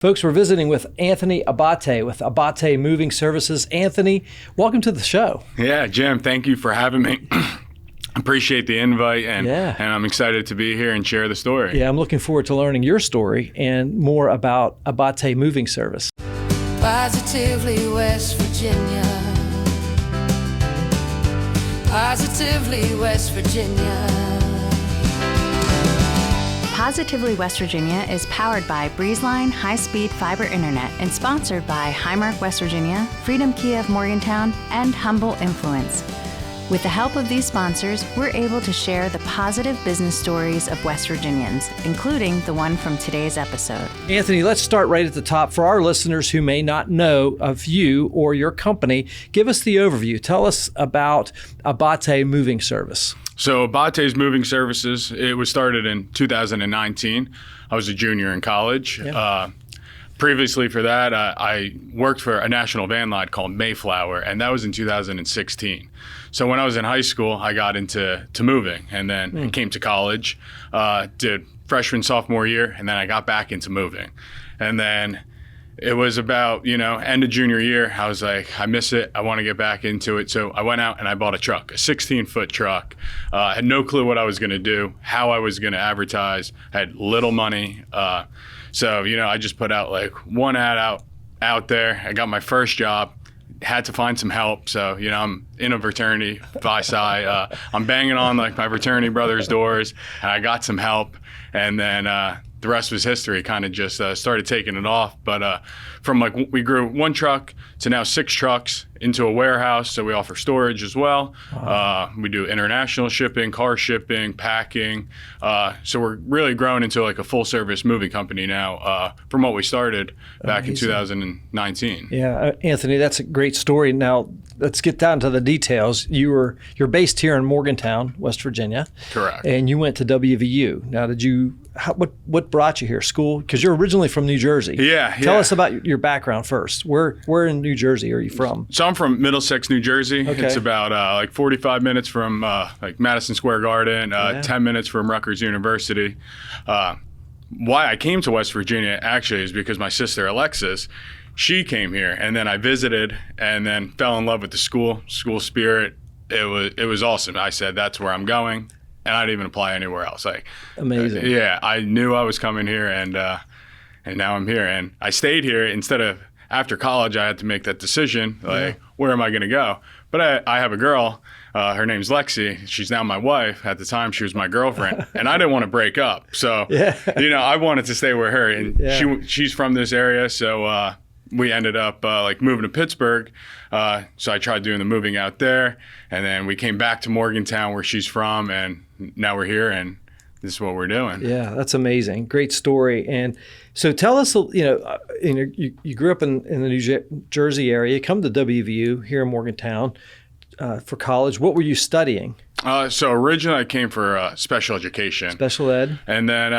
Folks, we're visiting with Anthony Abate with Abate Moving Services. Anthony, welcome to the show. Yeah, Jim, thank you for having me. Appreciate the invite, and I'm excited to be here and share the story. Yeah, I'm looking forward to learning your story and more about Abate Moving Service. Positively West Virginia. Positively West Virginia. Positively West Virginia is powered by Breezeline high-speed fiber internet and sponsored by Highmark West Virginia, Freedom Kia of Morgantown, and Humble Influence. With the help of these sponsors, we're able to share the positive business stories of West Virginians, including the one from today's episode. Anthony, let's start right at the top. For our listeners who may not know of you or your company, give us the overview. Tell us about Abate Moving Service. So Abate's Moving Services, it was started in 2019. I was a junior in college. Yeah. Previously for that, I worked for a national van line called Mayflower, and that was in 2016. So when I was in high school, I got into moving, and then came to college, did freshman, sophomore year, and then I got back into moving. And then it was about, end of junior year, I was like, I miss it. I want to get back into it. So I went out and I bought a truck, a 16-foot truck. I had no clue what I was going to do, how I was going to advertise. I had little money. So, I just put out like one ad out there. I got my first job, had to find some help. So, I'm in a fraternity, Phi Psi. I'm banging on like my fraternity brothers' doors, and I got some help. And then the rest was history, kind of just started taking it off. But from we grew one truck to now 6 trucks into a warehouse. So we offer storage as well. Wow. We do international shipping, car shipping, packing. So we're really growing into like a full service moving company now from what we started back in 2019. Yeah, Anthony, that's a great story. Now let's get down to the details. You're based here in Morgantown, West Virginia. Correct. And you went to WVU. Now, what brought you here? School? Because you're originally from New Jersey. Yeah. Tell us about your background first. Where in New Jersey are you from? So I'm from Middlesex, New Jersey. Okay. It's about 45 minutes from Madison Square Garden, 10 minutes from Rutgers University. Why I came to West Virginia actually is because my sister Alexis, she came here, and then I visited and then fell in love with the school spirit. It was awesome. I said, that's where I'm going. And I didn't even apply anywhere else. Amazing. Yeah, I knew I was coming here, and now I'm here. And I stayed here instead of after college. I had to make that decision, where am I going to go? But I have a girl. Her name's Lexi. She's now my wife. At the time, she was my girlfriend, and I didn't want to break up. So, I wanted to stay with her, and she's from this area, so. We ended up moving to Pittsburgh. So I tried doing the moving out there, and then we came back to Morgantown where she's from, and now we're here, and this is what we're doing. Yeah, that's amazing. Great story. And so tell us, you grew up in the New Jersey area, you come to WVU here in Morgantown for college. What were you studying? So originally I came for special education. Special ed? And then,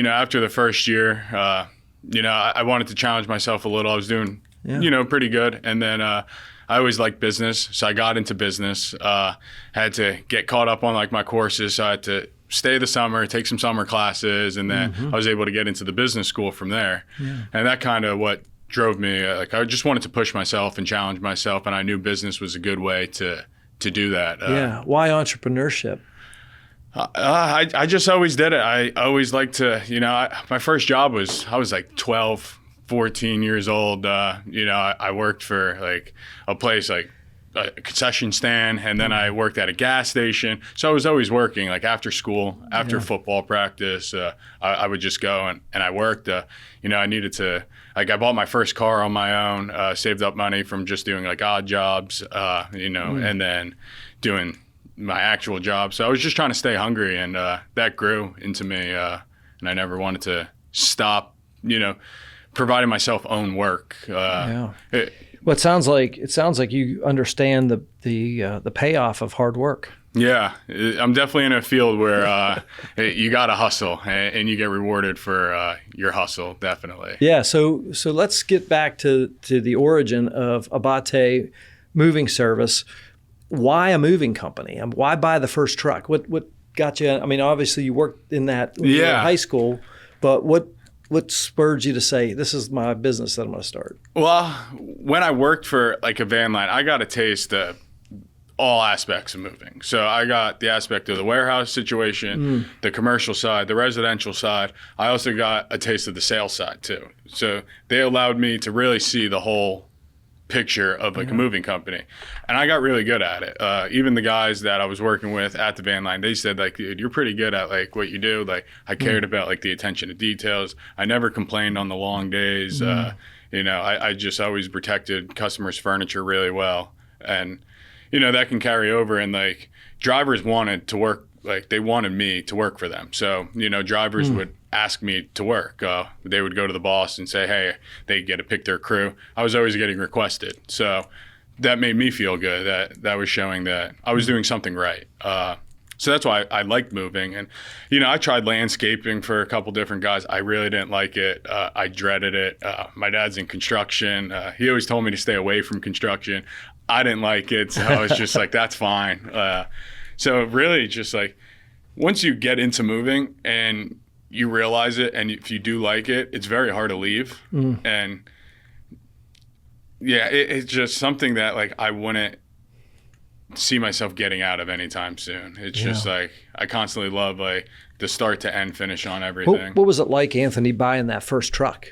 after the first year, I wanted to challenge myself a little. I was doing, pretty good. And then I always liked business. So I got into business. Had to get caught up on my courses. So I had to stay the summer, take some summer classes. And then I was able to get into the business school from there. Yeah. And that kind of what drove me. I just wanted to push myself and challenge myself. And I knew business was a good way to do that. Why entrepreneurship? I just always did it. I always liked to, my first job was, I was 12, 14 years old. I worked for a place a concession stand, and then I worked at a gas station. So I was always working after school, after football practice. I would just go and I worked. I needed to, I bought my first car on my own, saved up money from just doing odd jobs, and then doing my actual job. So I was just trying to stay hungry, and that grew into me, and I never wanted to stop, providing myself own work. Well, it sounds like you understand the payoff of hard work. Yeah, I'm definitely in a field where you got to hustle, and you get rewarded for your hustle, definitely. Yeah, so let's get back to the origin of Abate Moving Service. Why a moving company? Why buy the first truck? What got you? I mean, obviously you worked in that when you were in high school, but what what spurred you to say, this is my business that I'm going to start? Well, when I worked for like a van line, I got a taste of all aspects of moving. So I got the aspect of the warehouse situation, the commercial side, the residential side. I also got a taste of the sales side too. So they allowed me to really see the whole picture of like a moving company, and I got really good at it. Even the guys that I was working with at the van line, they said like, dude, you're pretty good at like what you do. Like I cared about like the attention to details. I never complained on the long days. You know, I just always protected customers' furniture really well, and you know that can carry over. And like drivers wanted to work, like they wanted me to work for them. So you know, drivers would ask me to work. They would go to the boss and say, hey, they get to pick their crew. I was always getting requested. So that made me feel good, that was showing that I was doing something right. So that's why I liked moving. And, you know, I tried landscaping for a couple different guys. I really didn't like it. I dreaded it. My dad's in construction. He always told me to stay away from construction. I didn't like it. So I was just like, that's fine. So really just like, once you get into moving and you realize it, and if you do like it, it's very hard to leave. And yeah, it's just something that like I wouldn't see myself getting out of anytime soon. It's just like I constantly love like the start to end finish on everything. What was it like, Anthony, buying that first truck?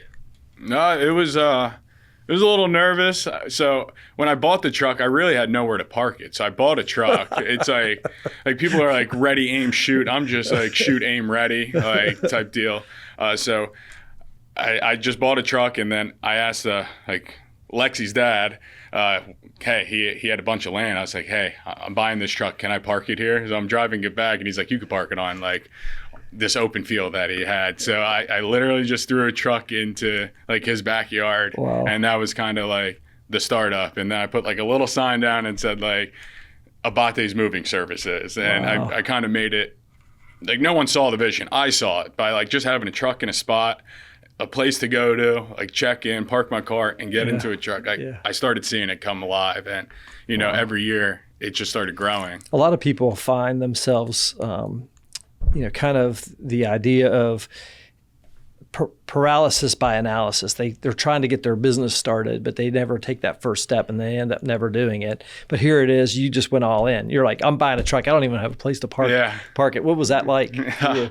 No, it was a little nervous. So when I bought the truck, I really had nowhere to park it. So I bought a truck. It's like people are like ready, aim, shoot. I'm just like shoot, aim, ready, like type deal. So I just bought a truck, and then I asked like Lexi's dad, hey, he had a bunch of land. I was like, hey, I'm buying this truck. Can I park it here? So I'm driving it back, and he's like, you could park it on like this open field that he had. So I literally just threw a truck into like his backyard. Wow. And that was kind of like the startup. And then I put like a little sign down and said like Abate's Moving Services. And Wow. I kind of made it like no one saw the vision. I saw it by like just having a truck in a spot, a place to go to, like check in, park my car and get into a truck. I started seeing it come alive, and you know, every year it just started growing. A lot of people find themselves, you know, kind of the idea of paralysis by analysis. They're trying to get their business started, but they never take that first step, and they end up never doing it. But here it is. You just went all in. You're like, I'm buying a truck. I don't even have a place to park it. What was that like for you?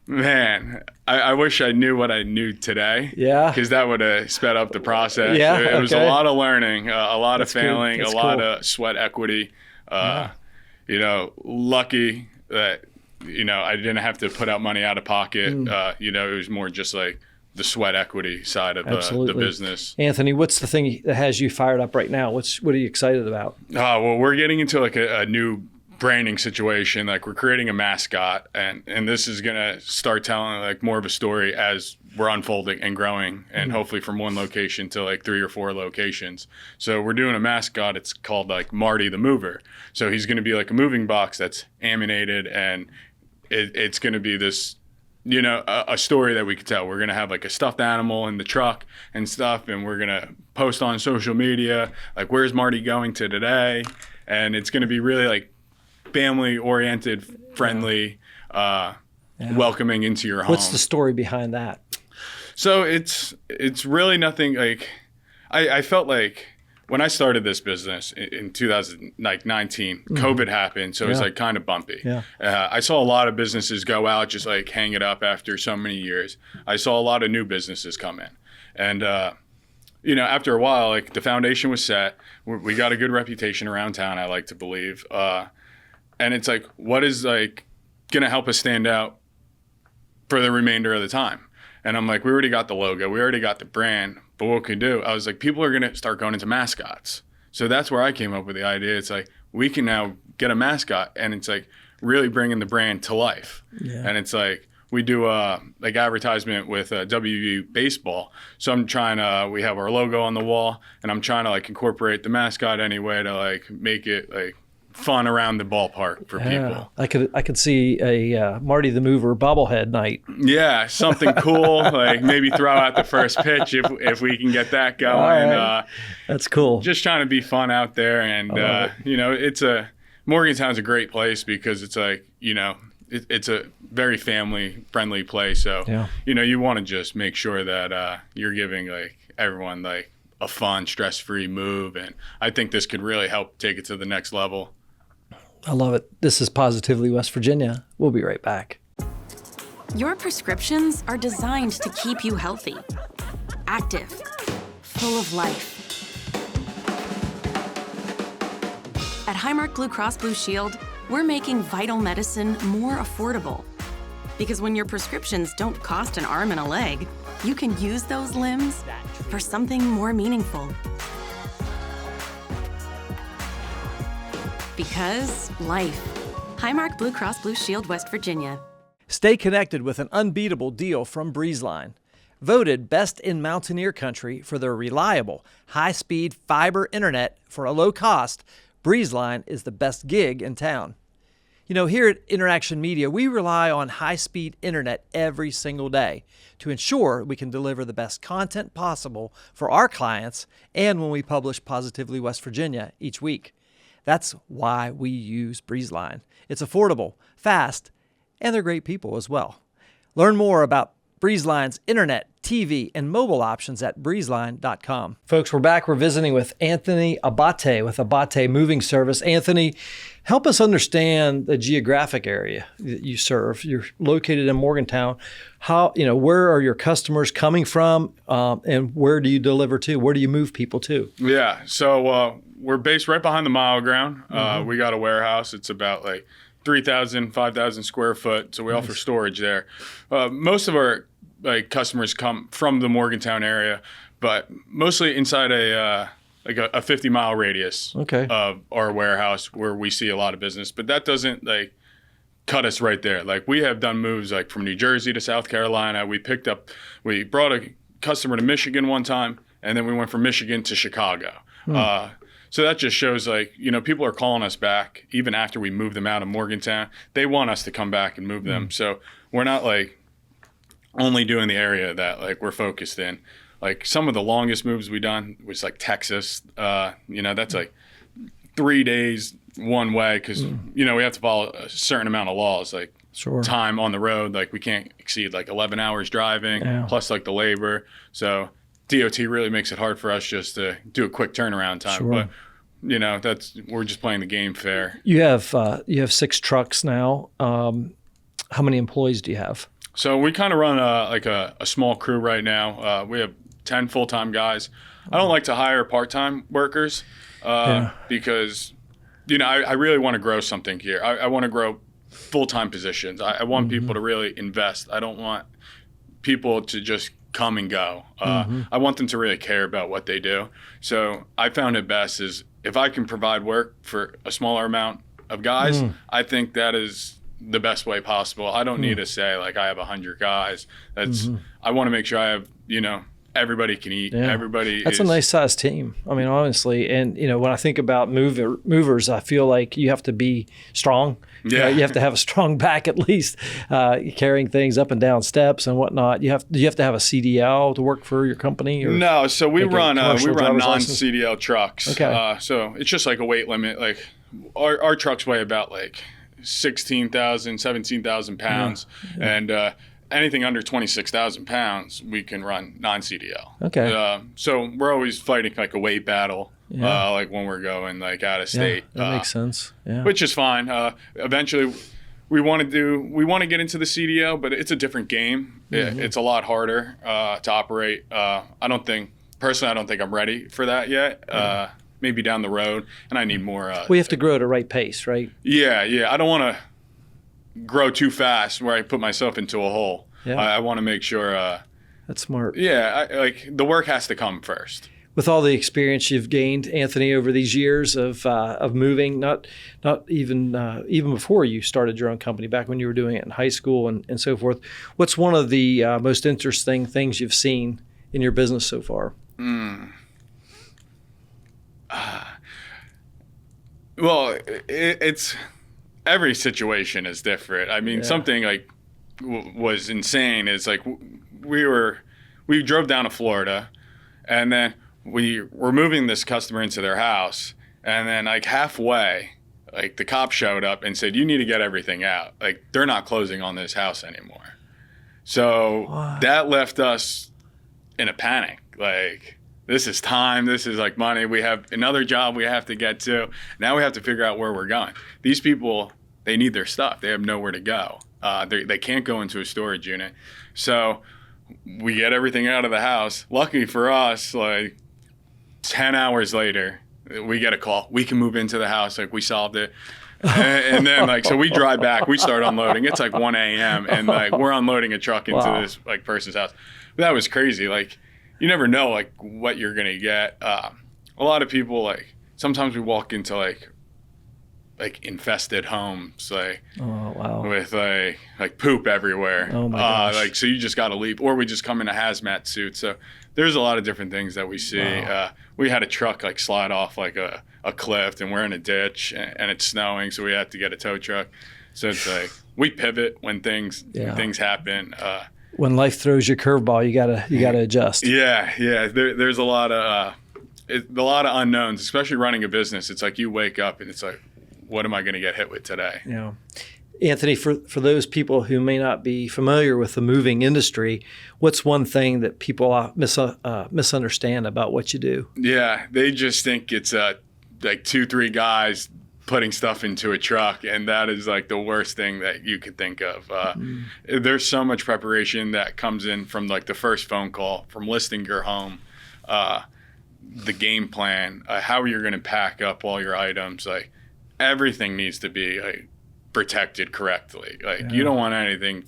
Man, I wish I knew what I knew today. Yeah. Because that would have sped up the process. Yeah, It was a okay. lot of learning, a lot That's of failing, good. That's a lot cool. of sweat equity. You know, lucky that, you know, I didn't have to put out money out of pocket. You know, it was more just like the sweat equity side of the business. Anthony, what's the thing that has you fired up right now? What are you excited about? Well, we're getting into like a new branding situation. Like we're creating a mascot, and this is gonna start telling like more of a story as we're unfolding and growing, and hopefully from one location to like 3 or 4 locations. So we're doing a mascot. It's called like Marty the Mover. So he's gonna be like a moving box that's animated, and it's gonna be this, you know, a story that we could tell. We're gonna have like a stuffed animal in the truck and stuff, and we're gonna post on social media like, where's Marty going to today? And it's gonna be really like family-oriented, friendly, welcoming into your home. What's the story behind that? So it's really nothing like, I felt like when I started this business in 2019, COVID happened, so it was like kind of bumpy. Yeah. I saw a lot of businesses go out, just like hang it up after so many years. I saw a lot of new businesses come in. And, you know, after a while, like the foundation was set. We got a good reputation around town, I like to believe. And it's like, what is like going to help us stand out for the remainder of the time? And I'm like, we already got the logo. We already got the brand. But what can we do? I was like, people are going to start going into mascots. So that's where I came up with the idea. It's like, we can now get a mascot, and it's like really bringing the brand to life. Yeah. And it's like, we do like advertisement with WVU baseball. So I'm trying to, we have our logo on the wall, and I'm trying to like incorporate the mascot anyway to like make it like fun around the ballpark for people. I could see a Marty the Mover bobblehead night. Yeah, something cool. Like maybe throw out the first pitch if we can get that going. Right. That's cool. Just trying to be fun out there, and you know, Morgantown's a great place because it's like, you know, it's a very family friendly place. So, Yeah. you want to just make sure that you're giving like everyone like a fun, stress-free move. And I think this could really help take it to the next level. I love it. This is Positively West Virginia. We'll be right back. Your prescriptions are designed to keep you healthy, active, full of life. At Highmark Blue Cross Blue Shield, we're making vital medicine more affordable. Because when your prescriptions don't cost an arm and a leg, you can use those limbs for something more meaningful. Because life. Highmark Blue Cross Blue Shield, West Virginia. Stay connected with an unbeatable deal from Breezeline. Voted best in Mountaineer Country for their reliable, high-speed fiber internet for a low cost, Breezeline is the best gig in town. Here at InnerAction Media, we rely on high-speed internet every single day to ensure we can deliver the best content possible for our clients and when we publish Positively West Virginia each week. That's why we use Breezeline. It's affordable, fast, and they're great people as well. Learn more about Breezeline's internet, TV, and mobile options at breezeline.com. Folks, we're back. We're visiting with Anthony Abate with Abate Moving Service. Anthony, help us understand the geographic area that you serve. You're located in Morgantown. Where are your customers coming from, and where do you deliver to? Where do you move people to? Yeah, so we're based right behind the Mile Ground. We got a warehouse. It's about like 3,000, 5,000 square foot. So we offer storage there. Most of our customers come from the Morgantown area, but mostly inside a 50-mile radius of our warehouse where we see a lot of business. But that doesn't cut us right there. We have done moves from New Jersey to South Carolina. We brought a customer to Michigan one time, and then we went from Michigan to Chicago. So that just shows people are calling us back even after we move them out of Morgantown. They want us to come back and move them. So we're not only doing the area that we're focused in. Some of the longest moves we done was Texas. That's 3 days one way because we have to follow a certain amount of laws time on the road. We can't exceed 11 hours driving plus the labor. So DOT really makes it hard for us just to do a quick turnaround time. But we're just playing the game fair. You have 6 trucks now. How many employees do you have? So we kind of run a small crew right now. We have 10 full-time guys. I don't like to hire part-time workers because I really want to grow something here. I want to grow full-time positions. I want people to really invest. I don't want people to just come and go. I want them to really care about what they do. So I found it best is if I can provide work for a smaller amount of guys, I think that is the best way possible. I don't need to say I have 100 guys. I want to make sure I have, everybody can eat. Yeah. That's a nice sized team. I mean, honestly, and when I think about movers, I feel like you have to be strong. Yeah. You have to have a strong back at least, carrying things up and down steps and whatnot. Do you have to have a CDL to work for your company? Or no, so we run non-CDL trucks. Okay. So it's just a weight limit. Our trucks weigh about 16,000, 17,000 pounds, and anything under 26,000 pounds, we can run non-CDL. Okay. So we're always fighting a weight battle, when we're going out of state. That makes sense. Yeah. Which is fine. Eventually, we want to get into the CDL, but it's a different game. It's a lot harder to operate. I don't think I'm ready for that yet. Maybe down the road, and I need more. We have to grow at a right pace, right? Yeah. I don't want to grow too fast where I put myself into a hole. Yeah. I want to make sure. That's smart. Yeah, the work has to come first. With all the experience you've gained, Anthony, over these years of moving, not even before you started your own company, back when you were doing it in high school and so forth, what's one of the most interesting things you've seen in your business so far? Well, it's every situation is different. I mean, something was insane is we drove down to Florida, and then we were moving this customer into their house, and then halfway like the cops showed up and said, you need to get everything out. Like, they're not closing on this house anymore. So that left us in a panic. Like, this is time. This is like money. We have another job we have to get to. Now we have to figure out where we're going. These people, they need their stuff. They have nowhere to go. They can't go into a storage unit. So we get everything out of the house. Luckily for us, like 10 hours later, we get a call. We can move into the house. Like, we solved it. And then, like, so we drive back. We start unloading. It's like 1 a.m. And, like, we're unloading a truck into this, like, person's house. But that was crazy. Like, you never know, like, what you're going to get. A lot of people, like, sometimes we walk into, like infested homes, like, with like poop everywhere. Oh my gosh. Like, so you just got to leave, or we just come in a hazmat suit. So there's a lot of different things that we see. Wow. We had a truck like slide off like a cliff, and we're in a ditch, and it's snowing, so we had to get a tow truck. So it's like we pivot when things happen. When life throws you a curveball, you gotta adjust. Yeah. There's a lot of unknowns, especially running a business. It's like you wake up and it's like, what am I going to get hit with today? Yeah. Anthony, for those people who may not be familiar with the moving industry, what's one thing that people misunderstand about what you do? Yeah, they just think it's like 2-3 guys putting stuff into a truck, and that is like the worst thing that you could think of. There's so much preparation that comes in from like the first phone call, from listing your home, the game plan, how you're going to pack up all your items. Like, everything needs to be like protected correctly. Like, you don't want anything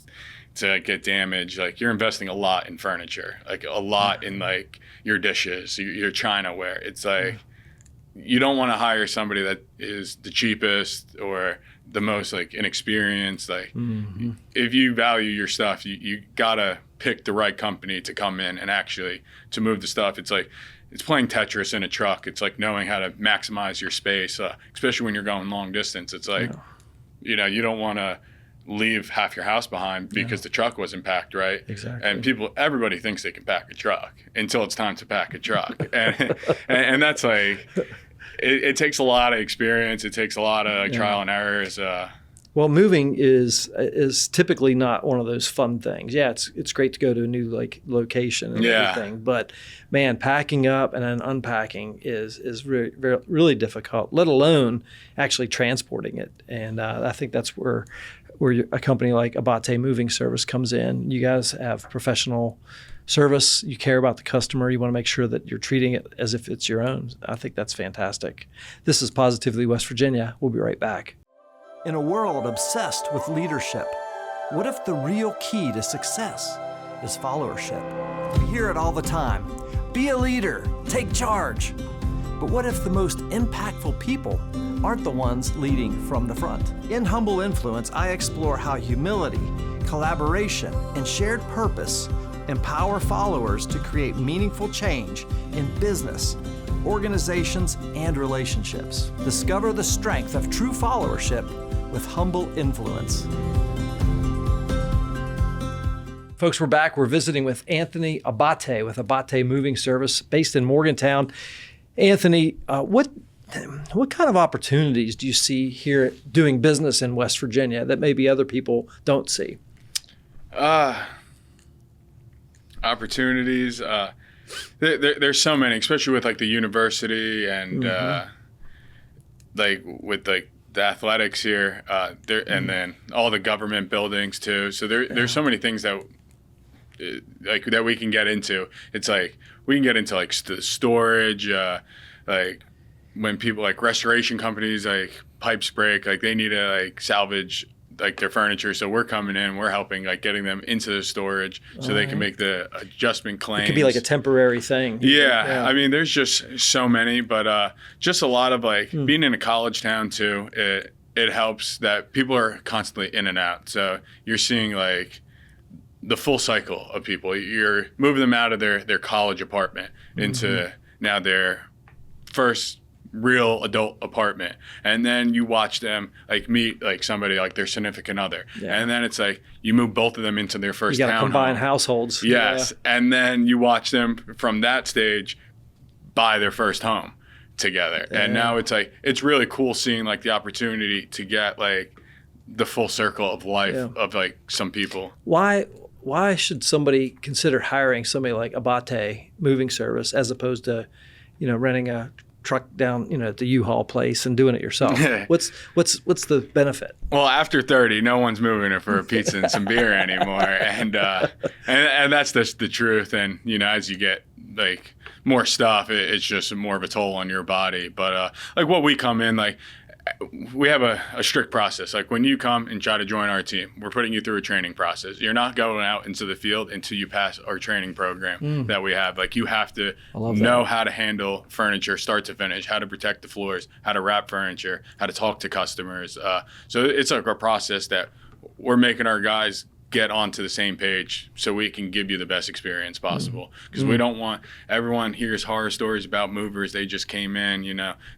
to get damaged. Like, you're investing a lot in furniture, like a lot in like your dishes, your Chinaware. It's like, you don't want to hire somebody that is the cheapest or the most like inexperienced. Like, if you value your stuff, you gotta pick the right company to come in and actually to move the stuff. It's like, it's playing Tetris in a truck. It's like knowing how to maximize your space, especially when you're going long distance. It's like, you don't want to leave half your house behind because the truck wasn't packed right. Exactly. And everybody thinks they can pack a truck until it's time to pack a truck. and that's like, it takes a lot of experience. It takes a lot of trial and errors. Well, moving is typically not one of those fun things. Yeah, it's great to go to a new like location and everything, but man, packing up and then unpacking is really, really difficult. Let alone actually transporting it. And I think that's where a company like Abate Moving Service comes in. You guys have professional service. You care about the customer. You want to make sure that you're treating it as if it's your own. I think that's fantastic. This is Positively West Virginia. We'll be right back. In a world obsessed with leadership, what if the real key to success is followership? We hear it all the time. Be a leader, take charge. But what if the most impactful people aren't the ones leading from the front? In Humble Influence, I explore how humility, collaboration, and shared purpose empower followers to create meaningful change in business, organizations, and relationships. Discover the strength of true followership with Humble Influence. Folks, we're back. We're visiting with Anthony Abate with Abate Moving Service based in Morgantown. Anthony, what kind of opportunities do you see here doing business in West Virginia that maybe other people don't see? Opportunities. There's so many, especially with like the university and like with like the athletics here, and then all the government buildings too. So there's so many things that that we can get into. It's like we can get into like storage, like when people like restoration companies, like pipes break, like they need to like salvage like their furniture. So we're coming in, we're helping like getting them into the storage so they can make the adjustment claims. It could be like a temporary thing. Yeah. I mean, there's just so many, but just a lot of like being in a college town too, it helps that people are constantly in and out. So you're seeing like the full cycle of people. You're moving them out of their college apartment into now their first real adult apartment, and then you watch them like meet like somebody like their significant other, and then it's like you move both of them into their first you got to combine townhome. households. Yes, and then you watch them from that stage buy their first home together. And now it's like, it's really cool seeing like the opportunity to get like the full circle of life of like some people. Why should somebody consider hiring somebody like Abate Moving Service as opposed to, renting a truck down, at the U-Haul place and doing it yourself? What's the benefit? Well, after 30, no one's moving it for a pizza and some beer anymore. And that's just the truth. And, as you get like more stuff, it's just more of a toll on your body. But like what we come in, like we have a strict process. Like when you come and try to join our team, we're putting you through a training process. You're not going out into the field until you pass our training program that we have. Like you have to know how to handle furniture start to finish, how to protect the floors, how to wrap furniture, how to talk to customers. So it's like a process that we're making our guys get onto the same page so we can give you the best experience possible, because we don't want everyone hears horror stories about movers. They just came in,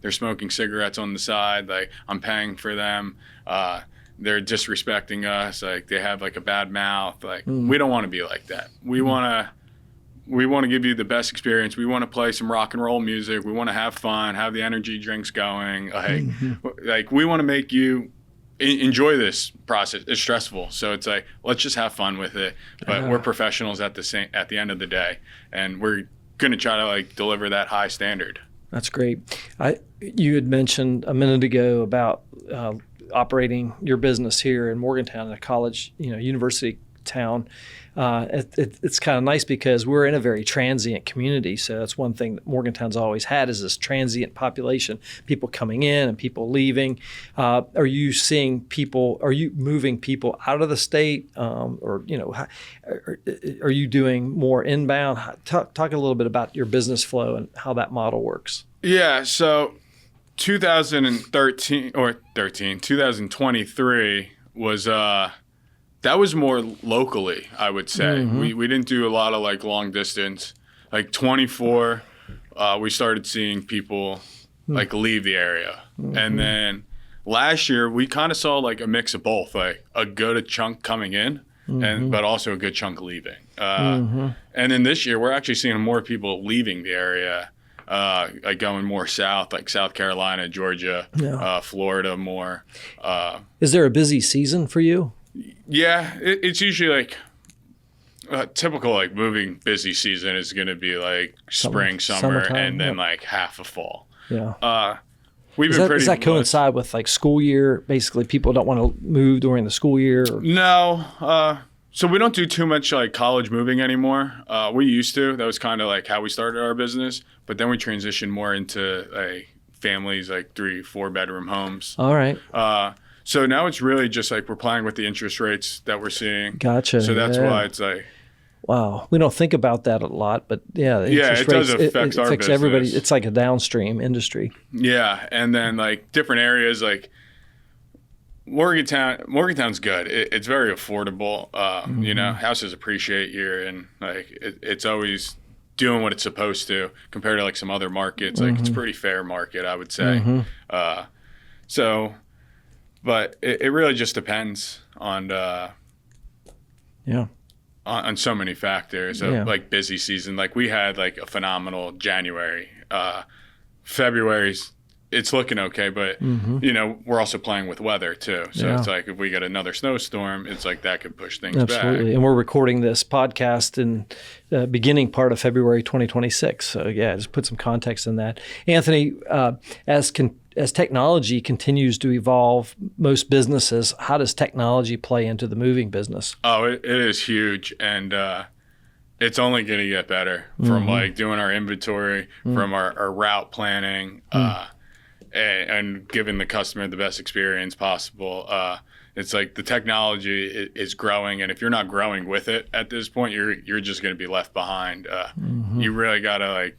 they're smoking cigarettes on the side, like I'm paying for them, they're disrespecting us, like they have like a bad mouth. Like we don't want to be like that. We want to give you the best experience. We want to play some rock and roll music. We want to have fun, have the energy drinks going, like we want to make you enjoy this process. It's stressful, so it's like, let's just have fun with it. But we're professionals at the end of the day, and we're going to try to like deliver that high standard. That's great. You had mentioned a minute ago about operating your business here in Morgantown, a college, university town. It's kind of nice because we're in a very transient community. So that's one thing that Morgantown's always had, is this transient population, people coming in and people leaving. Are you seeing people, are you moving people out of the state? Or are you doing more inbound? Talk a little bit about your business flow and how that model works. Yeah. So 2023 was, that was more locally, I would say. We didn't do a lot of like long distance. Like 24, we started seeing people like leave the area. And then last year we kind of saw like a mix of both, like a good chunk coming in but also a good chunk leaving. And then this year we're actually seeing more people leaving the area, like going more south, like South Carolina, Georgia, Florida more. Is there a busy season for you? Yeah, it's usually like a typical like moving busy season is going to be like spring, summer, and then like half of fall. Yeah. Does that coincide with like school year? Basically, people don't want to move during the school year? Or? No. So we don't do too much like college moving anymore. We used to. That was kind of like how we started our business. But then we transitioned more into like families, like 3-4 bedroom homes. All right. So now it's really just like we're playing with the interest rates that we're seeing. Gotcha. So that's why it's like, wow, we don't think about that a lot, but the interest it rates, does affect our affects business. everybody. It's like a downstream industry. Yeah, and then like different areas, like Morgantown's good. It's very affordable. Houses appreciate here, and like it's always doing what it's supposed to compared to like some other markets. Like it's a pretty fair market, I would say. But it really just depends on on so many factors. So like busy season, like we had like a phenomenal January. February's it's looking okay, but we're also playing with weather too. So it's like if we get another snowstorm, it's like that could push things back. Absolutely. And we're recording this podcast in the beginning part of February 2026. So just put some context in that. Anthony, as technology continues to evolve, most businesses, how does technology play into the moving business? Oh, it is huge. And it's only going to get better from like doing our inventory, from our route planning, and giving the customer the best experience possible. It's like the technology is growing, and if you're not growing with it at this point, you're just going to be left behind. You really got to like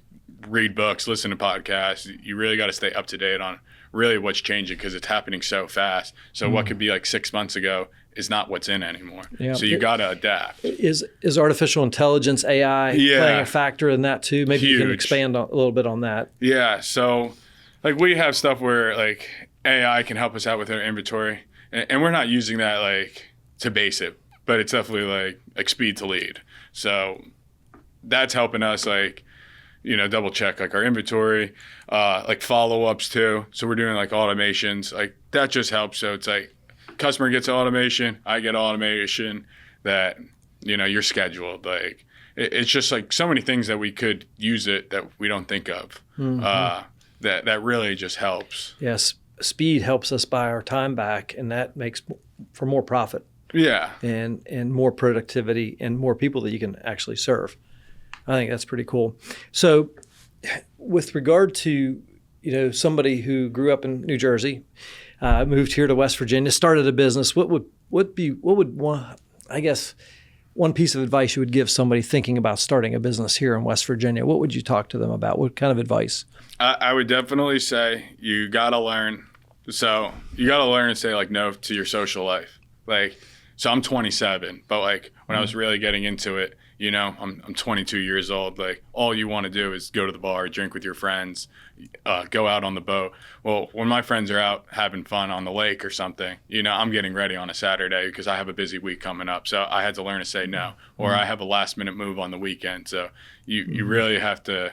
read books, listen to podcasts. You really got to stay up to date on really what's changing, because it's happening so fast. So what could be like 6 months ago is not what's in anymore. Yeah. So you got to adapt. Is artificial intelligence, AI, playing a factor in that too? Maybe you can expand a little bit on that. Yeah. So like we have stuff where like AI can help us out with our inventory, and we're not using that like to base it, but it's definitely like speed to lead. So that's helping us like double check like our inventory, like follow-ups too. So we're doing like automations, like that just helps. So it's like customer gets automation, I get automation, that, you're scheduled. Like it's just like so many things that we could use it that we don't think of. That really just helps. Yes. Speed helps us buy our time back, and that makes for more profit. Yeah. And more productivity and more people that you can actually serve. I think that's pretty cool. So with regard to, somebody who grew up in New Jersey, moved here to West Virginia, started a business, what would one piece of advice you would give somebody thinking about starting a business here in West Virginia? What would you talk to them about? What kind of advice? I would definitely say you got to learn. So you got to learn to say like no to your social life. Like, so I'm 27, but like when I was really getting into it, I'm 22 years old. Like all you want to do is go to the bar, drink with your friends, go out on the boat. Well, when my friends are out having fun on the lake or something, I'm getting ready on a Saturday because I have a busy week coming up. So I had to learn to say no, or I have a last minute move on the weekend. So you really have to,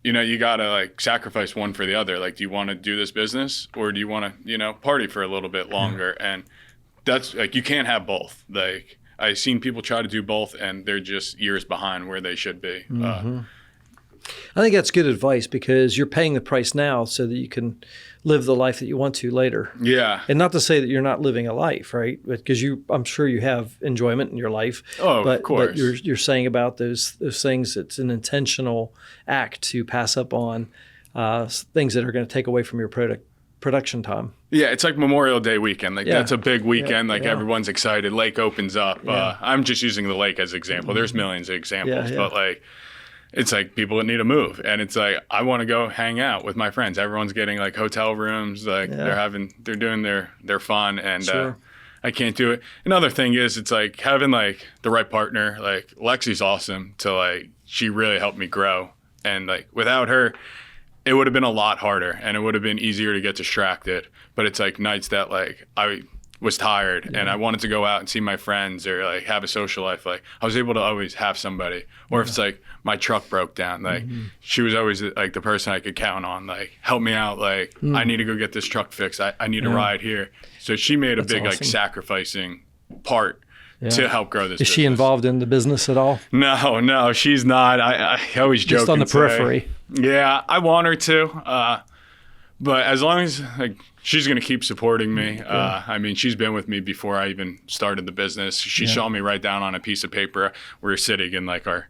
you got to like sacrifice one for the other. Like, do you want to do this business or do you want to, party for a little bit longer? And that's like, you can't have both. Like, I've seen people try to do both and they're just years behind where they should be. I think that's good advice because you're paying the price now so that you can live the life that you want to later. Yeah. And not to say that you're not living a life, right? Because I'm sure you have enjoyment in your life. Oh, of course. But you're saying about those things, it's an intentional act to pass up on things that are going to take away from your production time. Yeah, it's like Memorial Day weekend. Like that's a big weekend. Everyone's excited. Lake opens up. Yeah. I'm just using the lake as an example. There's millions of examples, but like it's like people that need to move, and it's like I want to go hang out with my friends. Everyone's getting like hotel rooms. Like they're doing their fun, and sure. I can't do it. Another thing is it's like having like the right partner. Like Lexi's awesome to like she really helped me grow, and like without her, it would have been a lot harder and it would have been easier to get distracted. But it's like nights that like I was tired and I wanted to go out and see my friends or like have a social life. Like I was able to always have somebody. Or if it's like my truck broke down, like she was always like the person I could count on. Like help me out. Like I need to go get this truck fixed. I need a ride here. So she made a big like sacrificing part to help grow this business. Is she involved in the business at all? No, she's not. I always joke. Just on the periphery. Yeah, I want her to. But as long as like she's going to keep supporting me. I mean, she's been with me before I even started the business. She saw me write down on a piece of paper. We were sitting in like a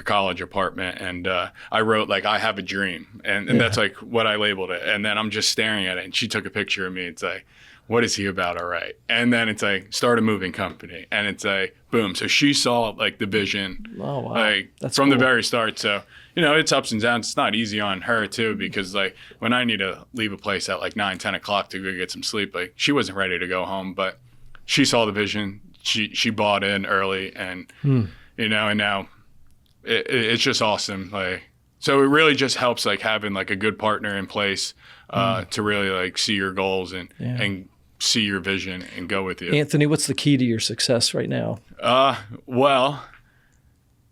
college apartment, and I wrote like I have a dream, and that's like what I labeled it. And then I'm just staring at it, and she took a picture of me. It's like, what is he about? All right. And then it's like start a moving company, and it's like boom. So she saw like the vision, like that's from the very start. So it's ups and downs. It's not easy on her too, because like when I need to leave a place at like 9-10 o'clock to go get some sleep, like she wasn't ready to go home, but she saw the vision. She bought in early, and and now it's just awesome. Like so, it really just helps like having like a good partner in place to really like see your goals and see your vision and go with you. Anthony, what's the key to your success right now? Well,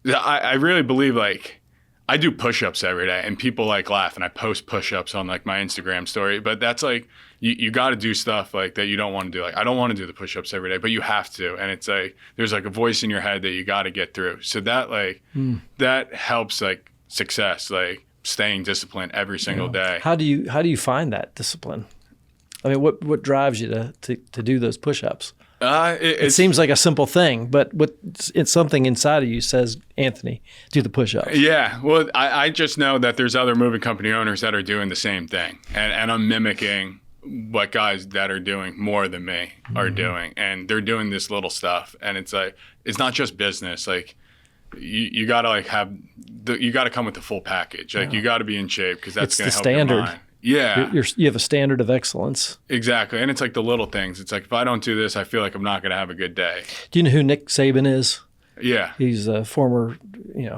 I really believe like I do push-ups every day, and people like laugh, and I post push-ups on like my Instagram story, but that's like you got to do stuff like that you don't want to do. Like I don't want to do the push-ups every day, but you have to, and it's like there's like a voice in your head that you got to get through. So that like that helps like success, like staying disciplined every single day. How do you find that discipline? I mean, what drives you to do those push-ups? It seems like a simple thing, but it's something inside of you says, Anthony, do the push-ups. Yeah, well, I just know that there's other moving company owners that are doing the same thing, and I'm mimicking what guys that are doing more than me are doing, and they're doing this little stuff, and it's like it's not just business. Like you got to like you got to come with the full package. Like you got to be in shape because that's going to help your mind. Yeah. You have a standard of excellence. Exactly. And it's like the little things. It's like, if I don't do this, I feel like I'm not going to have a good day. Do you know who Nick Saban is? Yeah. He's a former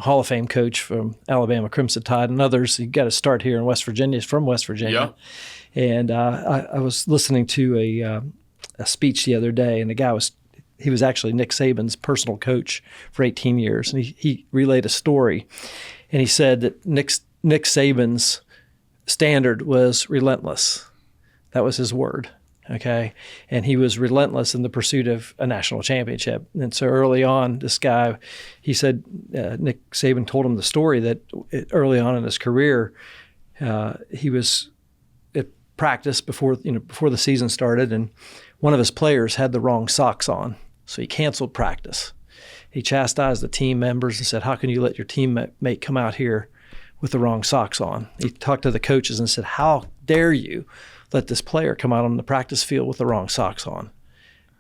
Hall of Fame coach from Alabama Crimson Tide and others. He got a start here in West Virginia. He's from West Virginia. Yeah. And I was listening to a speech the other day, and the guy he was actually Nick Saban's personal coach for 18 years. And he relayed a story. and he said that Nick Saban's standard was relentless. That was his word. Okay. And he was relentless in the pursuit of a national championship. And so early on, this guy, he said, Nick Saban told him the story that early on in his career, he was at practice before the season started, and one of his players had the wrong socks on. So he canceled practice. He chastised the team members and said, how can you let your teammate come out here with the wrong socks on? He talked to the coaches and said, how dare you let this player come out on the practice field with the wrong socks on?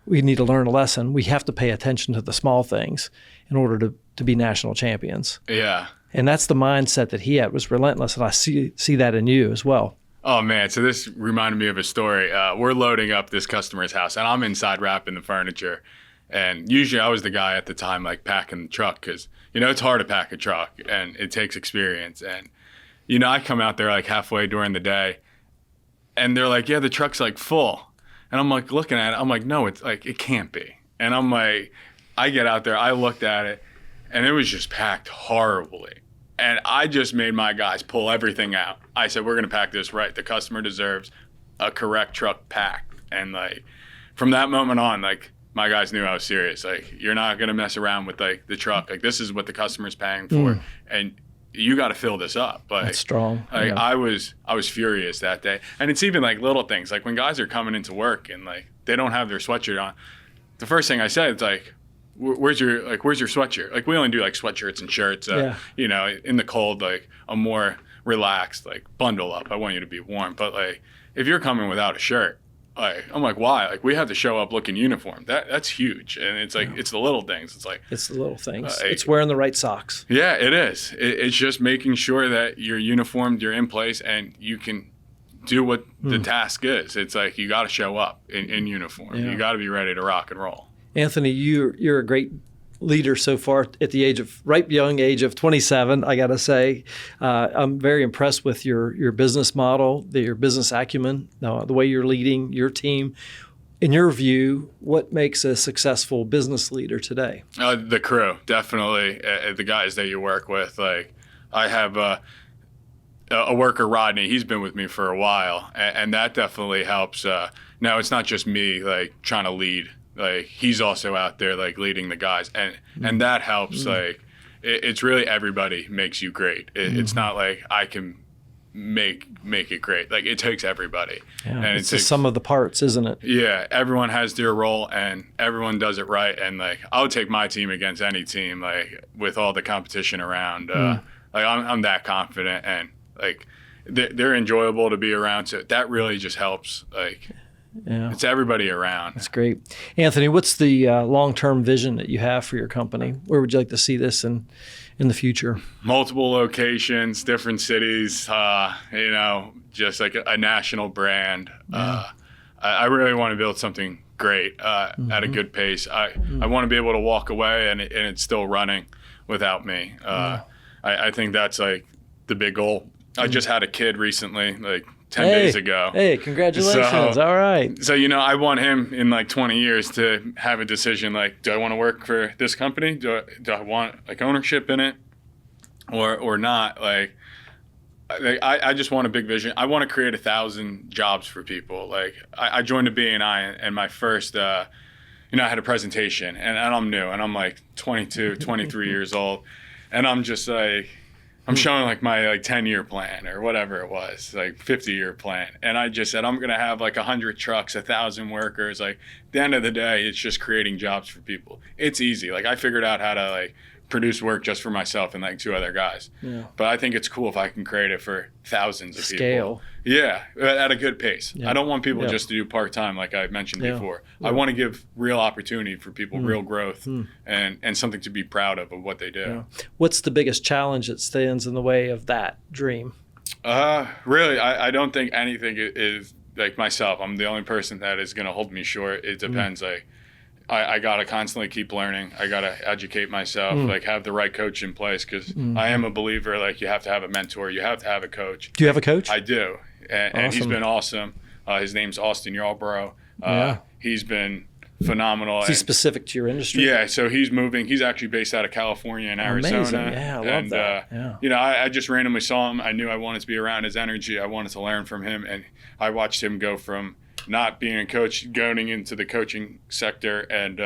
We need to learn a lesson. We have to pay attention to the small things in order to be national champions. Yeah. And that's the mindset that he had, was relentless. And I see that in you as well. Oh, man. So this reminded me of a story. We're loading up this customer's house, and I'm inside wrapping the furniture. And usually I was the guy at the time, like, packing the truck because, it's hard to pack a truck and it takes experience. And, I come out there like halfway during the day and they're like, yeah, the truck's like full. And I'm like looking at it. I'm like, no, it's like, it can't be. And I'm like, I get out there, I looked at it and it was just packed horribly. And I just made my guys pull everything out. I said, we're going to pack this right. The customer deserves a correct truck packed. And like, from that moment on, like, my guys knew I was serious. Like, you're not going to mess around with like the truck. Like, this is what the customer's paying for. And you got to fill this up. Like, that's strong. Like, yeah. I was furious that day. And it's even like little things. Like when guys are coming into work and like, they don't have their sweatshirt on. The first thing I said is like, where's your sweatshirt? Like, we only do like sweatshirts and shirts, in the cold, like I'm more relaxed, like bundle up. I want you to be warm. But like, if you're coming without a shirt, like, I'm like, why? Like, we have to show up looking uniform. That's huge. And it's like, it's the little things. It's like, it's the little things. It's wearing the right socks. Yeah, it is. It's just making sure that you're uniformed, you're in place, and you can do what the task is. It's like, you got to show up in uniform. Yeah. You got to be ready to rock and roll. Anthony, you're a great leader so far at the young age of 27. I got to say, I'm very impressed with your business model, your business acumen, the way you're leading your team. In your view, what makes a successful business leader today? The crew, definitely. The guys that you work with. Like, I have a worker, Rodney. He's been with me for a while, and that definitely helps. Now, it's not just me like trying to lead. Like, he's also out there like leading the guys, and that helps. Like, it's really everybody makes you great. It's not like I can make it great. Like, it takes everybody. Yeah, and it's the sum of the parts, isn't it? Yeah, everyone has their role and everyone does it right. And like, I would take my team against any team, like with all the competition around. Like, I'm that confident, and like they're enjoyable to be around. So that really just helps. Like. Yeah. It's everybody around. That's great. Anthony, what's the long-term vision that you have for your company? Where would you like to see this in the future? Multiple locations, different cities, just like a national brand. Yeah. I really want to build something great at a good pace. I want to be able to walk away and it's still running without me. I think that's like the big goal. I just had a kid recently, like 10 days ago. Hey, congratulations. So, all right. So, I want him in like 20 years to have a decision like, do I want to work for this company? Do I want like ownership in it or not? Like, I just want a big vision. I want to create 1,000 jobs for people. Like, I joined a BNI and my first, I had a presentation and I'm new and I'm like 22, 23 years old. And I'm just like, I'm showing like my like 10-year plan or whatever it was, like 50-year plan. And I just said, I'm going to have like 100 trucks, 1,000 workers. Like, at the end of the day, it's just creating jobs for people. It's easy. Like, I figured out how to like produce work just for myself and like 2 other guys. Yeah. But I think it's cool if I can create it for thousands of people. Yeah, at a good pace. Yeah. I don't want people just to do part-time like I mentioned before. Yeah. I want to give real opportunity for people, real growth, and something to be proud of what they do. Yeah. What's the biggest challenge that stands in the way of that dream? Really, I don't think anything is like myself. I'm the only person that is going to hold me short. It depends. Like, I got to constantly keep learning. I got to educate myself, like have the right coach in place because I am a believer, like you have to have a mentor. You have to have a coach. Do you have a coach? I do. And he's been awesome. His name's Austin Yarborough. He's been phenomenal. Is he specific to your industry? Yeah, so he's moving. He's actually based out of California and Arizona. Amazing. Yeah, I love that. Yeah. You know, I just randomly saw him. I knew I wanted to be around his energy. I wanted to learn from him, and I watched him go from not being a coach, going into the coaching sector, and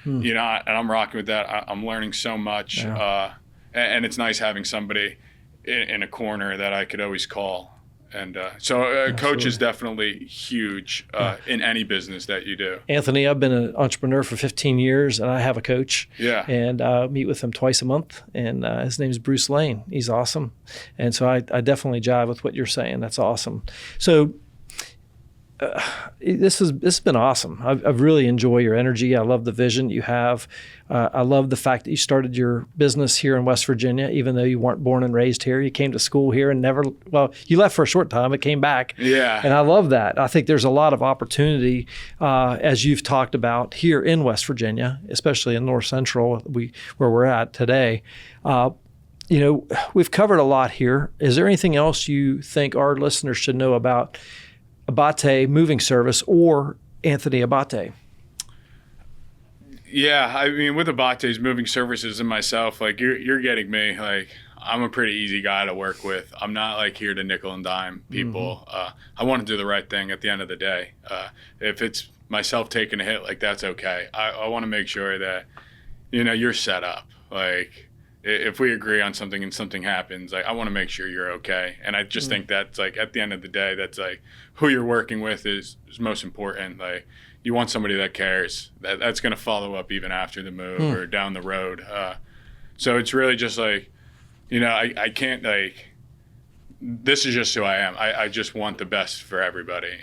you know, and I'm rocking with that. I'm learning so much, and it's nice having somebody in a corner that I could always call. And so a coach is definitely huge in any business that you do. Anthony, I've been an entrepreneur for 15 years, and I have a coach. Yeah. And I meet with him twice a month, and his name is Bruce Lane. He's awesome. And so I definitely jive with what you're saying. That's awesome. So this has been awesome. I've really enjoyed your energy. I love the vision you have. I love the fact that you started your business here in West Virginia, even though you weren't born and raised here. You came to school here and you left for a short time, but came back. Yeah. And I love that. I think there's a lot of opportunity, as you've talked about here in West Virginia, especially in North Central, where we're at today. You know, we've covered a lot here. Is there anything else you think our listeners should know about Abate Moving Service or Anthony Abate? Yeah, I mean, with Abate's Moving Services and myself, like you're getting me. Like, I'm a pretty easy guy to work with. I'm not like here to nickel and dime people. I want to do the right thing at the end of the day. If it's myself taking a hit, like, that's okay. I want to make sure that, you know, you're set up. Like, if we agree on something and something happens, like, I want to make sure you're okay. And I just think that's, like, at the end of the day, that's like who you're working with is most important. Like, you want somebody that cares, that's going to follow up even after the move or down the road. So it's really just like, you know, I can't, like, this is just who I am. I just want the best for everybody,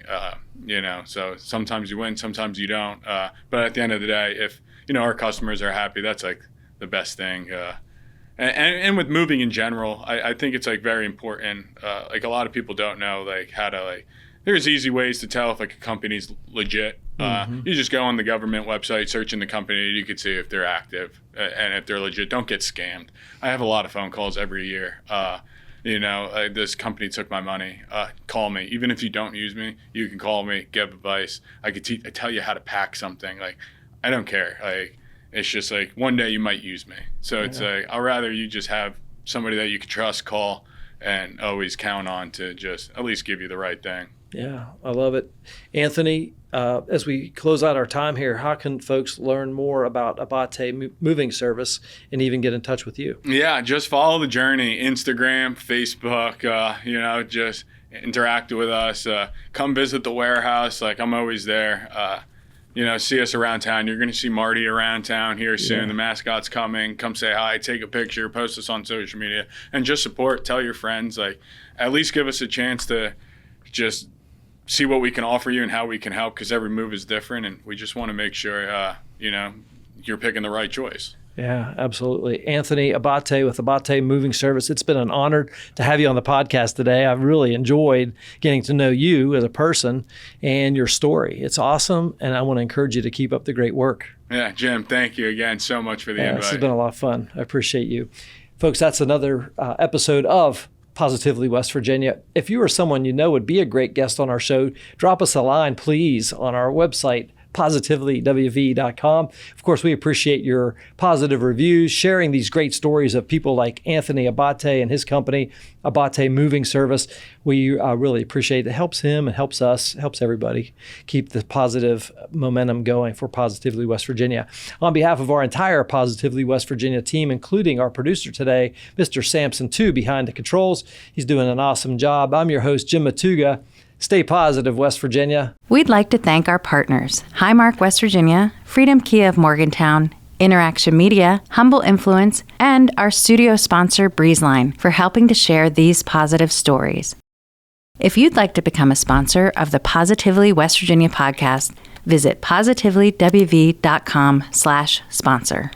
you know. So sometimes you win, sometimes you don't. But at the end of the day, if, you know, our customers are happy, that's, like, the best thing. And with moving in general, I think it's, like, very important. Like, a lot of people don't know, like, how to, like, there's easy ways to tell if, like, a company's legit. You just go on the government website, search in the company, you can see if they're active and if they're legit. Don't get scammed. I have a lot of phone calls every year. You know, this company took my money. Call me. Even if you don't use me, you can call me, give advice. I could tell you how to pack something. Like, I don't care. Like, it's just like one day you might use me. So it's like, I'd rather you just have somebody that you can trust, call, and always count on to just at least give you the right thing. Yeah, I love it. Anthony, as we close out our time here, how can folks learn more about Abate Moving Service and even get in touch with you? Yeah, just follow the journey. Instagram, Facebook, you know, just interact with us. Come visit the warehouse. Like, I'm always there. You know, see us around town. You're going to see Marty around town here soon. Yeah. The mascot's coming. Come say hi, take a picture, post us on social media, and just support. Tell your friends. Like, at least give us a chance to just see what we can offer you and how we can help, because every move is different, and we just want to make sure, you know, you're picking the right choice. Yeah, absolutely. Anthony Abate with Abate Moving Service. It's been an honor to have you on the podcast today. I've really enjoyed getting to know you as a person and your story. It's awesome, and I want to encourage you to keep up the great work. Yeah, Jim, thank you again so much for the invite. This has been a lot of fun. I appreciate you. Folks, that's another episode of Positively West Virginia. If you or someone you know would be a great guest on our show, drop us a line, please, on our website, positivelywv.com. Of course, we appreciate your positive reviews, sharing these great stories of people like Anthony Abate and his company, Abate Moving Service. We really appreciate it. It helps him, it helps us, helps everybody keep the positive momentum going for Positively West Virginia. On behalf of our entire Positively West Virginia team, including our producer today, Mr. Sampson, too, behind the controls. He's doing an awesome job. I'm your host, Jim Matuga. Stay positive, West Virginia. We'd like to thank our partners, Highmark West Virginia, Freedom Kia of Morgantown, InnerAction Media, Humble Influence, and our studio sponsor, Breezeline, for helping to share these positive stories. If you'd like to become a sponsor of the Positively West Virginia podcast, visit positivelywv.com/sponsor.